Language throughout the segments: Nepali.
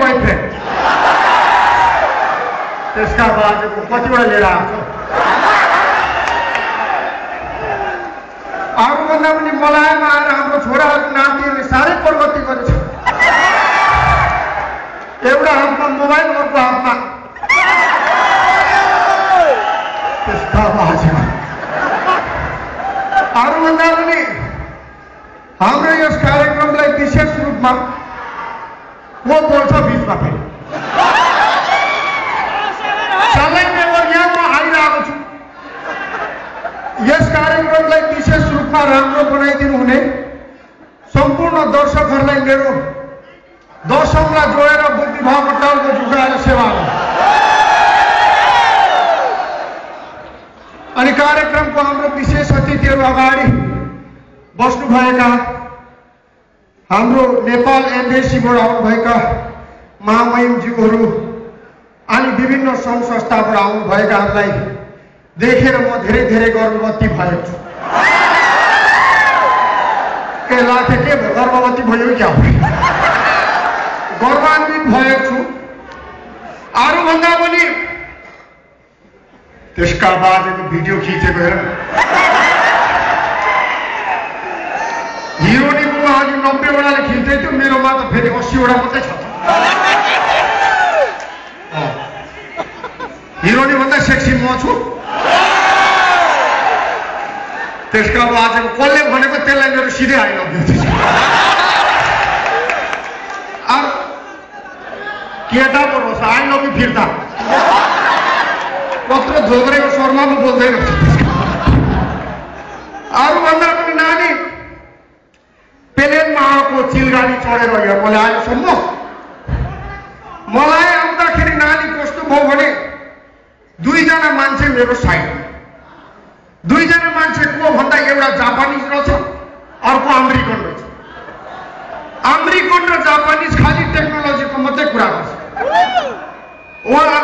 बॉयफ्रेंड त्यसका बाजेको कतिवटा लिएर आउँछ अरूभन्दा पनि मलायमा आएर हाम्रो छोराहरू नातिहरूले साह्रै प्रगति गरेछ एउटा हातमा मोबाइल अर्को हातमा त्यसका बाजे अरूभन्दा पनि हाम्रो यस कार्यक्रमलाई विशेष रूपमा को बोल्छ बिचमा फेरि सबै मेम्बर यहाँ म आइरहेको छु यस कार्यक्रमलाई विशेष रूपमा राम्रो बनाइदिनु हुने सम्पूर्ण दर्शकहरूलाई मेरो दर्शकलाई जोडेर बुद्धि भएको टाउको झुकाएर सेवा हो अनि कार्यक्रमको हाम्रो विशेष अतिथिहरू अगाडि बस्नुभएका हाम्रो नेपाल एम्बेसीबाट आउनुभएका महामहिमज्यूहरू अनि विभिन्न सङ्घ संस्थाबाट आउनुभएकाहरूलाई देखेर म धेरै धेरै गर्भवती भएको छु के लाखे के गर्भवती भयो क्या गर्वान्वित भएको छु अरूभन्दा पनि त्यसका बाजेको भिडियो खिचेको हेर हिरोनीको अघि 90 वटाले खिच्दै थियो मेरोमा त फेरि 80 वटा मात्रै छ हिरोनी भन्दा सेक्सी म छु त्यसका बाजेको कसले भनेको त्यसलाई मेरो सिधै आइ लग्यो अब केटा पर्छ आइ लग्यो फिर्ता कत्रो झोक्रेको स्वरमा पो बोल्दैन अरूभन्दा पनि नानी प्लेनमा आएको चिलगाडी चढेर यहाँ मलाई आएसम्म मलाई आउँदाखेरि नानी कस्तो भयो भने दुईजना मान्छे मेरो साइड दुईजना मान्छे को भन्दा एउटा जापानिज रहेछ अर्को अमेरिकन रहेछ अमेरिकन र जापानिज खाली टेक्नोलोजीको मात्रै कुरा गर्छ उहाँ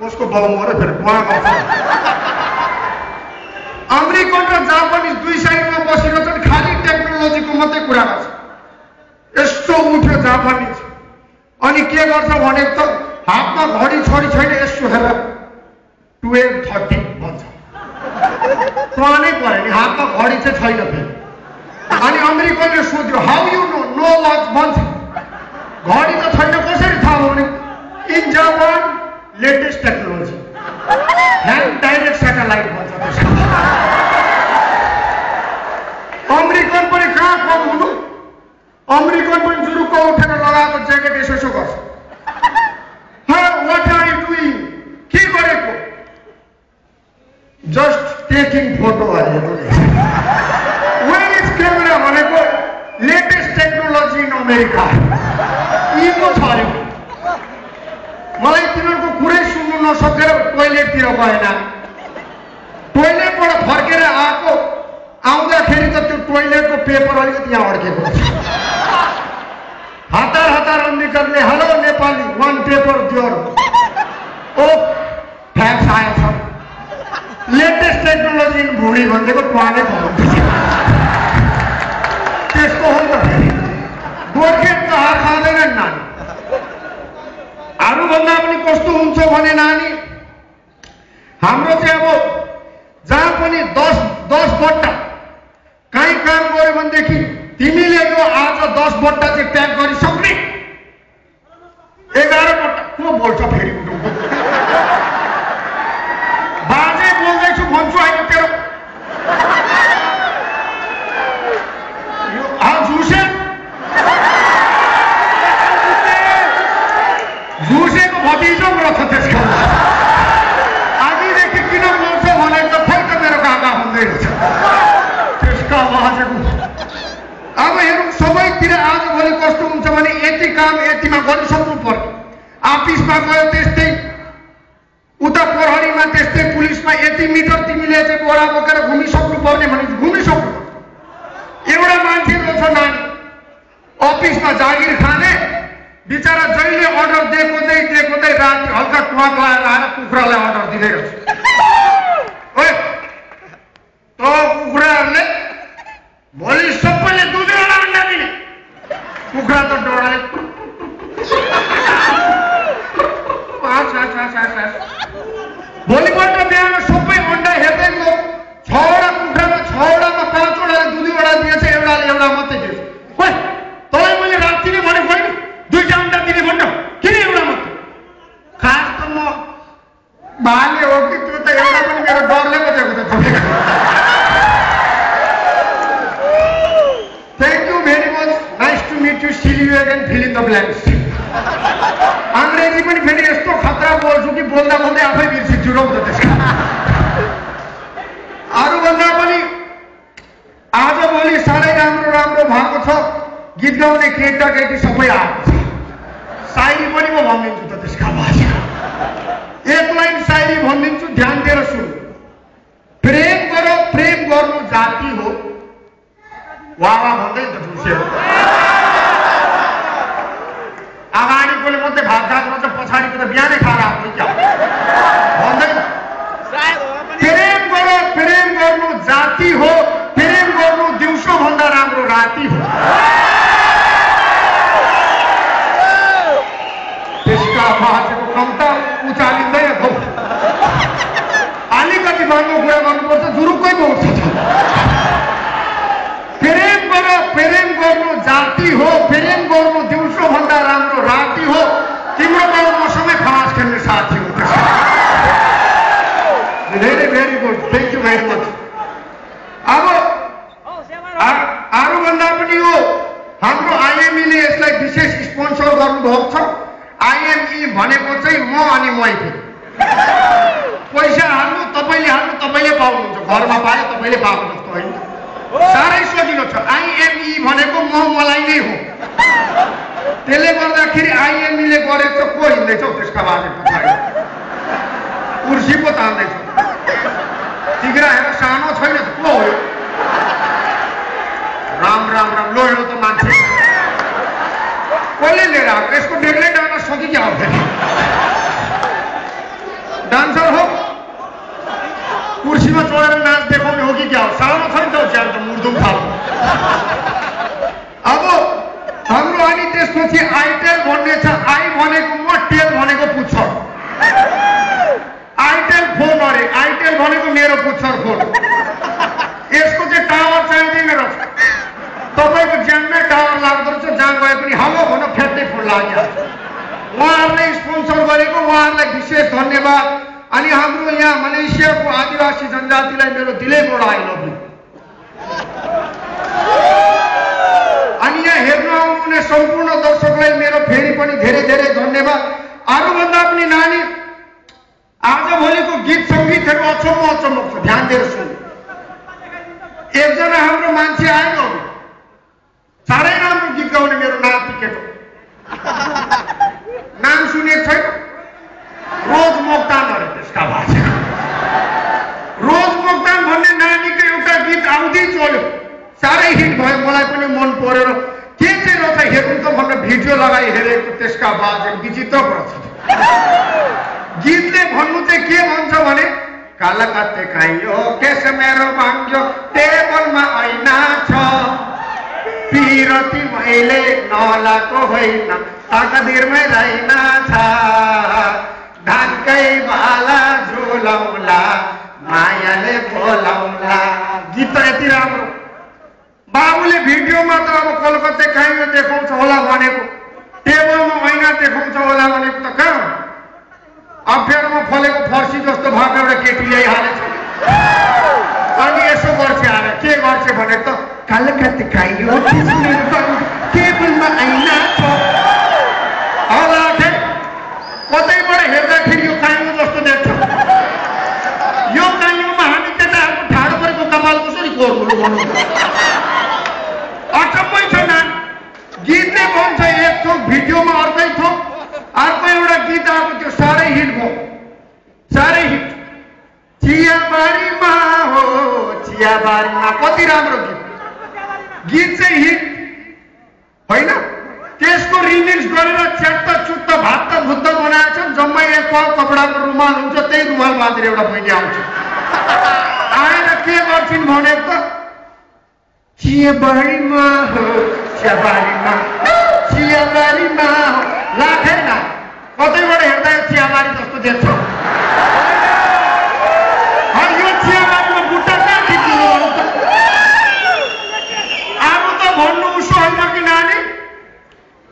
उसको बाउ मरे फेरि उहाँ गर्छ अमेरिकन र जापानिज दुई साइडमा बसिरहेछन् खाली टेक्नोलोजीको मात्रै कुरा गर्छ यस्तो उठ्यो जापानिज अनि के गर्छ भने त हातमा घडी छडी छैन यसो हेर 12:30 भन्छ प्लानै पऱ्यो नि हातमा घडी चाहिँ छैन फेरि अनि अमेरिकनले सोध्यो हाउ यु नो वाच भन्छ घडी त छैन कसरी थाहा भयो भने in Japan latest technology hand direct satellite भन्छ त्यसको अमेरिकन पनि कहाँ कम हुनु अमेरिकन पनि जुरुक्क उठेर लगाएको ज्याकेट यसो गर्छ व्हाट आर यु डुइङ के गरेको जस्ट टेकिङ फोटो हेर्नु वेयर इज क्यामेरा भनेको लेटेस्ट टेक्नोलोजी इन अमेरिका यिनको छ अरे मलाई तिनीहरूको कुरै सुन्नु नसकेर टोइलेटतिर गएन टोइलेटबाट फर्केर आएको आउँदाखेरि त त्यो टोइलेटको पेपर अलिकति यहाँ अड्केको छ हतार हतार अम्बिकरले हेलो नेपाली वान पेपर दियोर ओ फ्याक्स आएछ लेटेस्ट टेक्नोलोजी इन भुँडी भनेको टुवाले भन्नु त्यसको हो त फेरि गोर्खे हात खाँदैन नानी अरूभन्दा पनि कस्तो हुन्छ भने नानी हाम्रो चाहिँ अब जहाँ पनि 10 बट्टा कहीँ काम गर्यो भनेदेखि तिमीले यो आज 10 बट्टा चाहिँ प्याक गरिसक्ने 11 बट्टा को बोल्छ फेरि बाजे बोल्दैछु भन्छु होइन तेरो झुसेको भतिजो रहेछ त्यसको आजदेखि किन बोल्छ भने त खै त मेरो काका हुँदै रहेछ त्यसका बाजेको अब हेरौँ सबैतिर आजभोलि कस्तो हुन्छ भने यति काम यतिमा गरिसक्नु पर्यो अफिसमा गयो त्यस्तै उता प्रहरीमा त्यस्तै पुलिसमा यति मिटर तिमीले चाहिँ बोरा बोकेर घुमिसक्नु पर्ने भने घुमिसक्नु एउटा मान्छे रहेछ नानी अफिसमा जागिर खाने बिचारा जहिले अर्डर दिएकोदै राति हल्का ट्वाक लगाएर आएर कुखुरालाई अर्डर दिँदै रहेछ ओए त कुखुराहरूले भोलि सबैले दुधै एउटा अन्डा दिने कुखुरा त डराले see you again, fill in the blanks. अंग्रेजी पनि फेरि यस्तो खतरा बोल्छु कि बोल्दा बोल्दै आफै बिर्सिन्छु र हुन्छ त्यसका अरूभन्दा पनि आजभोलि साह्रै राम्रो राम्रो भएको छ गीत गाउने केटा केटी सबै आएको छ शायरी पनि म भनिदिन्छु त त्यसका भाषा एक लाइन शायरी भनिदिन्छु ध्यान दिएर सुन्नु प्रेम गर प्रेम गर्नु जाति हो वाह वाह भन्दै त ठुस्यो अगाडिकोले मात्रै भात खाएको मात्रै पछाडिको त बिहानै खाएर आएको क्या भन्दै प्रेम गर प्रेम गर्नु जाति हो प्रेम गर्नु दिउँसो भन्दा राम्रो राति हो त्यसका भाषाको कमता उचालिँदैन त अलिकति राम्रो कुरा गर्नुपर्छ जुरुक्कै बोल्छ प्रेम गर्नु जाति हो प्रेम गर्नु दिउँसो भन्दा राम्रो राति हो तिम्रो गाउँ मसँगै खलास खेल्ने साथी हो very very good thank you very much अब अरूभन्दा पनि यो हाम्रो आइएमईले यसलाई विशेष स्पोन्सर गर्नुभएको छ आइएमई भनेको चाहिँ म अनि मै पैसा हाल्नु तपाईँले पाउनुहुन्छ घरमा पाए तपाईँले पाएको जस्तो होइन साह्रै सजिलो छ आइएमई भनेको मलाई नै हो त्यसले गर्दाखेरि आइएमईले गरेको को हिँड्दैछ त्यसका बारे पछाडि कुर्सी पो तान्दैछ तिग्रा हेर सानो छैन को हो राम राम राम लो हेर्नु त मान्छे कसले लिएर आएको यसको डेढले डान्स सकी क्या हो डान्सर हो कुर्सीमा चढेर नाच देखाउने हो कि क्या हो सानो छैन त ज्यान त मुर्दुम खालको अब हाम्रो अनि त्यसपछि आइटेल भन्ने छ आई भनेको म टेल भनेको पुच्छर आइटेल फोन अरे आइटेल भनेको मेरो पुच्छर फोन यसको चाहिँ टावर चाहिँदैन रहेछ तपाईँको ज्यानमै टावर लाग्दो रहेछ जहाँ गए पनि हालो भन फ्याट्टै फोन लागिहाल्छ उहाँहरूले स्पोन्सर गरेको उहाँहरूलाई विशेष धन्यवाद अनि हाम्रो यहाँ मलेसियाको आदिवासी जनजातिलाई मेरो दिलैबाट आई लभ यू अनि यहाँ हेर्न आउनुहुने सम्पूर्ण दर्शकलाई मेरो फेरि पनि धेरै धेरै धन्यवाद अरूभन्दा पनि नानी आजभोलिको गीत सङ्गीतहरू अचम्म छ ध्यान दिएर सुन्नु एकजना हाम्रो मान्छे आयो साह्रै राम्रो गीत गाउने मेरो नाति केटो नाम सुनेको छैन रोज मोक्तान अरे त्यसका भाषा रोज मोक्तान भन्ने नानीको एउटा गीत आउँदै चल्यो साह्रै हिट भयो मलाई पनि मन परेर के चाहिँ रहेछ हेर्नु त भनेर भिडियो लगाइ हेरेको त्यसका बाजे विचित्र पर्छ गीतले भन्नु चाहिँ के भन्छ भने कालकत्ते खाइयो केस मेरो भाङ्यो टेबलमा ऐना छ पिरती मैले नलाको होइन तकदिरमै रहेन छ ढाकै बाला झुलाउला मायाले बोलाउला गीत त यति राम्रो बाबुले भिडियोमा त अब कलकत्ते खाइयो देखाउँछ होला भनेको टेबलमा ऐना देखाउँछ होला भनेको त कहाँ अप्ठ्यारोमा फलेको फर्सी जस्तो भएको एउटा केटी ल्याइहालेछ अनि यसो गर्छ आएर के गर्छ भने त कलकत्ते खाइयो टेबलमा ऐना छ होला कतैबाट हेर्दाखेरि यो काइयो जस्तो देख्छ यो काइयोमा हामी केटाहरूको ठाडो परेको कपाल कसरी कोर्नु भन्नु अचम्मै छ नानी गीतले भन्छ एक थोक भिडियोमा अर्कै थोक अर्को एउटा गीत आएको त्यो साह्रै हिट भयो साह्रै हिट चियाबारीमा हो चियाबारीमा कति राम्रो गीत चाहिँ हिट होइन त्यसको रिमिक्स गरेर च्याट्ट चुट्ट भात भुत्त बनाएको छ जम्मै एक पाउ कपडाको रुमाल हुन्छ त्यही रुमाल बाँधेर एउटा बहिनी आउँछ आएर के गर्छिन् भनेको त चियाबारीमा हो चियाबारीमा चियाबारीमा हो लाखेन कतैबाट हेर्दा चियाबारी जस्तो देख्छ यो चियाबारीमा बुट्टा कहाँ खिच्नु अब त भन्नु उसो होइन कि नानी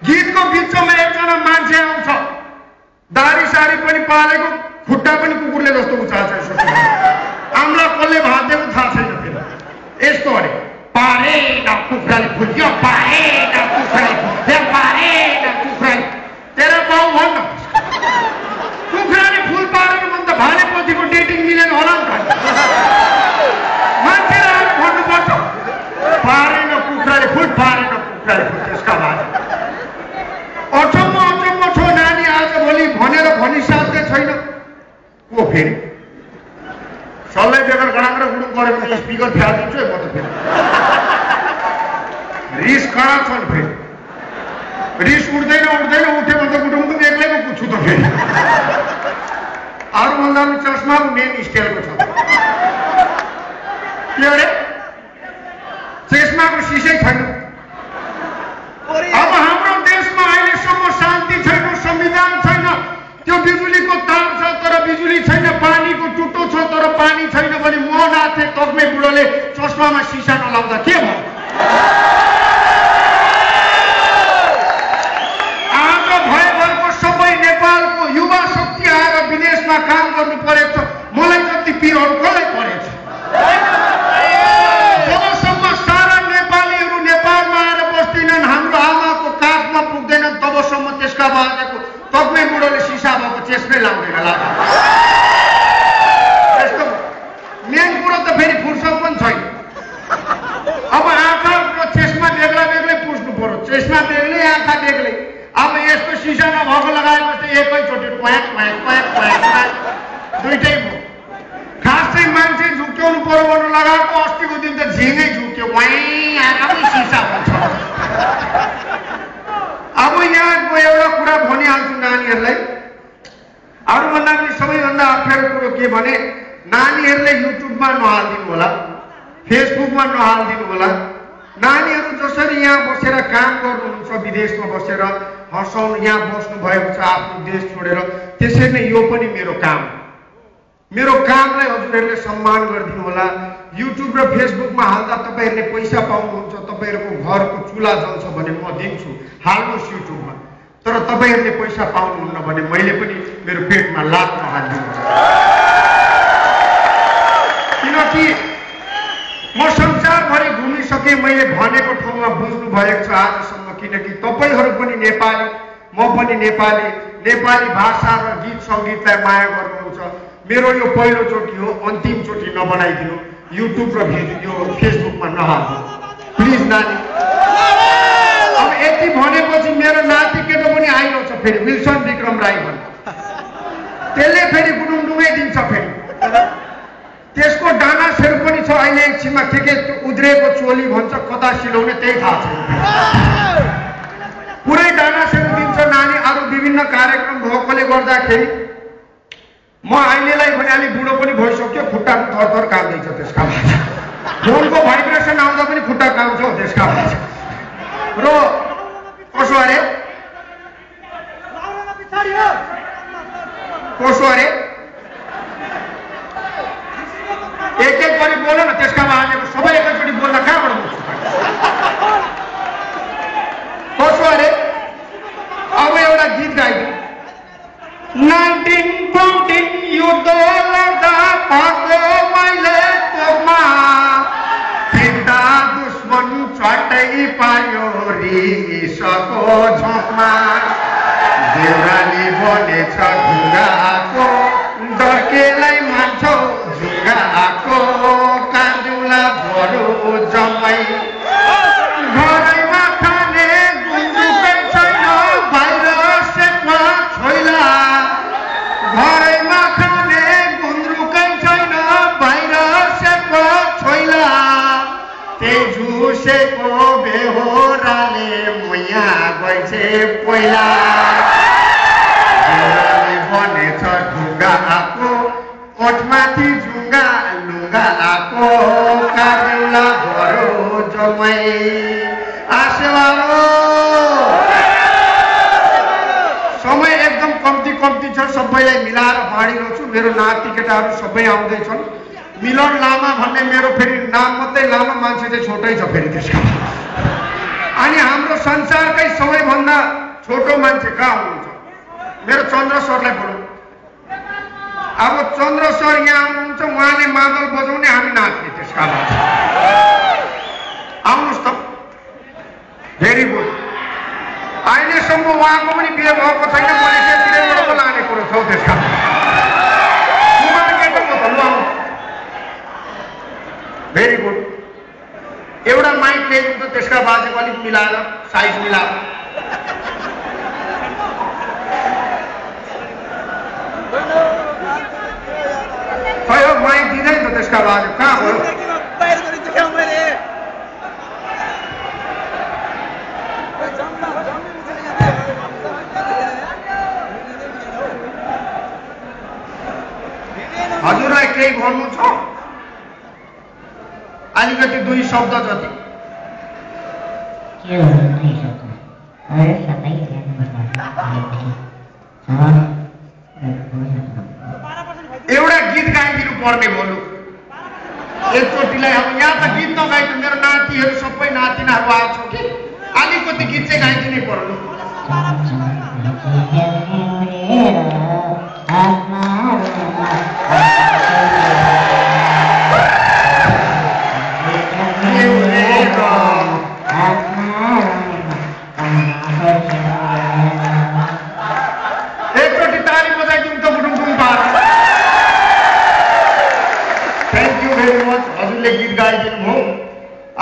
गीतको बिचमा एकजना मान्छे आउँछ दारी सारी पनि पालेको खुट्टा पनि कुकुरले जस्तो उचाल्छ यसो आम्ला कसले भाँदेको थाहा छैन फेरि यस्तो अरे पारे न कुखुराले फुल्यो पारे न कुखुराले स्पिकर फ्यालिदिन्छु है म त फेरि रिस कडा छन् फेरि रिस उठ्दैन उठ्दैन उठ्यो भने त गुटुङटुङ एक्लैमा पुग्छु त फेरि अरूभन्दा पनि चस्मा मेन स्टाइलको छ के अरे चस्माको सिसै छैन अब हाम्रो देशमा अहिलेसम्म शान्ति छैन संविधान छैन त्यो बिजुलीको तार छ तर बिजुली छैन पानीको टुटो छ तर पानी छैन भने मोहनाथे तग्मे बुढोले चस्मामा सिसा नलाउँदा के भयो आज भयभरको सबै नेपालको युवा शक्ति आएर विदेशमा काम गर्नु परेछ मलाई जति पिरहरू कसलाई परेछ जबसम्म सारा नेपालीहरू नेपालमा आएर बस्दैनन् हाम्रो आमाको काखमा पुग्दैनन् तबसम्म त्यसका बाजेको तग्मे बुढोले सिसा भएको चेस्मै लाउँदैन लाग्छ त्यस्तो मेन कुरो त फेरि फुर्सद पनि छैन अब आँखा र चेस्मा बेग्ला बेग्लै पुस्नु पर्यो चेस्मा बेग्लै आँखा बेग्लै अब यस्तो सिसा नभएको लगाएपछि एकैचोटि क्वाक क्वाक क्वाक क्वाक दुइटै भयो खास चाहिँ मान्छे झुक्क्याउनु पर्यो भन्नु लगाएको अस्तिको दिन त झिङै झुक्क्यो वाइ आँखामै सिसा भन्छ अब यहाँको एउटा कुरा भनिहाल्छु नानीहरूलाई अरूभन्दा पनि सबैभन्दा अप्ठ्यारो कुरो के भने नानीहरूले युट्युबमा नहालिदिनु होला फेसबुकमा नहालिदिनु होला नानीहरू जसरी यहाँ बसेर काम गर्नुहुन्छ विदेशमा बसेर हँसाउनु यहाँ बस्नु भएको छ आफ्नो देश छोडेर त्यसरी नै यो पनि मेरो काम मेरो कामलाई हजुरहरूले सम्मान गरिदिनु होला युट्युब र फेसबुकमा हाल्दा तपाईँहरूले पैसा पाउनुहुन्छ तपाईँहरूको घरको चुल्हा जल्छ भने म दिन्छु हाल्नुहोस् युट्युबमा तर तपाईँहरूले पैसा पाउनुहुन्न भने मैले पनि मेरो पेटमा लात नहालिदिनु किनकि म संसारभरि घुमिसकेँ मैले भनेको ठाउँमा बुझ्नु भएको छ आजसम्म किनकि तपाईहरू पनि नेपाली म पनि नेपाली नेपाली भाषा र गीत सङ्गीतलाई माया गर्नुहुन्छ मेरो यो पहिलोचोटि हो अन्तिमचोटि नबनाइदिनु युट्युब र यो फेसबुकमा नहाल्नु प्लिज नानी अब यति भनेपछि मेरो नाति केटो पनि आइरहेछ फेरि विल्सन विक्रम राई भन्छ त्यसले फेरि गुडुङडुङै दिन्छ फेरि त्यसको डानासहरू पनि छ अहिले एकछिनमा के उद्रेको चोली भन्छ कता सिलाउने त्यही थाहा छैन पुरै डानासहरू दिन्छ नानी अरू विभिन्न कार्यक्रम भएकोले गर्दाखेरि म अहिलेलाई भने अलिक बुढो पनि भइसक्यो खुट्टाको थरथर काट्दैछ त्यसका बाद फोनको भाइब्रेसन आउँदा पनि खुट्टा काट्छ त्यसका बाद र कसो अरे कसो अरे एक एक गरी बोल न त्यसका बाजेको सबै एकैचोटि बोल्दा कहाँबाट बोल्छु कसो अरे अब एउटा गीत गाइदिउँ 1914 युद्ध लड्दा भएको मैले तोपमा फिर्ता दुश्मन चटै पार्यो रिसको झोकमा देउराली बनेछ ढुङ्गाको डर्केलाई मान्छौ झुङ्गाको काँदुला बरु जम्मै घरैमा खाने गुन्द्रुकै छैन बाहिर सेकमा छोइला घरैमा खाने गुन्द्रुकै छैन बाहिर सेकमा छोइला त्यही झुसेको बेहोराले मुया गइछे पहिला बनेछ ढुङ्गाको कोठमाथि झुङ्गा लुङ्गाको काँदुला बरु जम्मै आसेवा समय एकदम कम्ती छ सबैलाई मिलाएर बाँडिरहेको छु मेरो नाति केटाहरू सबै आउँदैछन् मिलन लामा भन्ने मेरो फेरि नाम मात्रै लामा मान्छे चाहिँ छोटै छ फेरि त्यसका अनि हाम्रो संसारकै सबैभन्दा छोटो मान्छे कहाँ हुनुहुन्छ मेरो चन्द्र सरलाई बोलौँ अब चन्द्र सर यहाँ आउनुहुन्छ उहाँले मादल बजाउने हामी नाच्ने त्यसका बाद आउनुहोस् त भेरी गुड अहिलेसम्म उहाँको पनि बिहे भएको छैन मलेसियातिरबाट पो लाने कुरो छ त्यसका भेरी गुड एउटा माइक ल्याइदिउँ त त्यसका बाजेको अलिक मिलाएर साइज मिलाएर खै हो माइक दिँदैन त त्यसका बाजे कहाँ भयो भन्नु छ अलिकति 2 शब्द जति के हो 2 शब्द अरे सबै एउटा गीत गाइदिनु पर्ने बोलु एकचोटिलाई अब यहाँ त गीत नगाइदिनु मेरो नातिहरू सबै नातिनाहरू आउँछ कि अलिकति गीत चाहिँ गाइदिनै पर्नु एकचोटि ताली बजाइदिउँ त बुडुङडुङ पार थ्याङ्क यू भेरी मच हजुरले गीत गाइदिनु भयो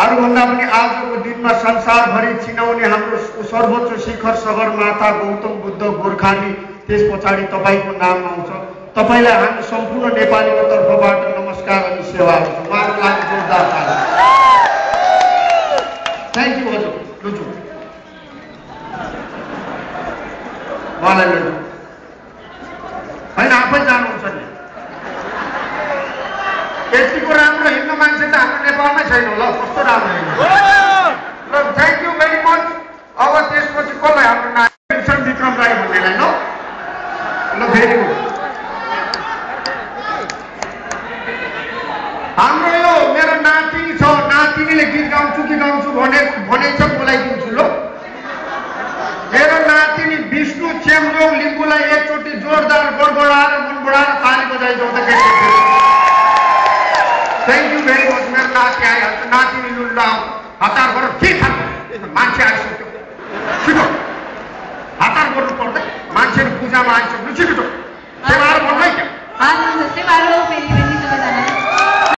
अरूभन्दा पनि आजको दिनमा संसारभरि चिनाउने हाम्रो सर्वोच्च शिखर सगरमाथा गौतम बुद्ध गोर्खाली त्यस पछाडि तपाईँको नाम आउँछ तपाईँलाई हामी सम्पूर्ण नेपालीको तर्फबाट नमस्कार अनि सेवा हुन्छ उहाँको लागि जोरदार ताली थ्याङ्क यू हजुर लुचु उहाँलाई लुचु होइन आफै जानुहुन्छ नि यतिको राम्रो हिँड्नु मान्छे त हाम्रो नेपालमै छैन होला कस्तो राम्रो हिँड्नु ल थ्याङ्क यू भेरी मच अब त्यसपछि कसलाई हाम्रो नाम विक्रम राई भन्नेलाई न ल भेरी गुड हाम्रो यो मेरो नातिनी छ नातिनीले गीत गाउँछु कि गाउँछु भनेछ बोलाइदिन्छु ल मेरो नातिनी विष्णु चेम्जोङ लिम्बूलाई एकचोटि जोरदार गडगडाएर मनबडाएर ताली बजाइदिउँ त थ्याङ्क यू भेरी मच मेरो नाति आइहाल्छ नातिनी लुल्ला हतार गर के खानु मान्छे आइसक्यो छिटो हतार गर्नु पर्दैन मान्छेहरू पूजामा आइसक्नु छिटो सेवाहरू भन्दै क्या सेवाहरू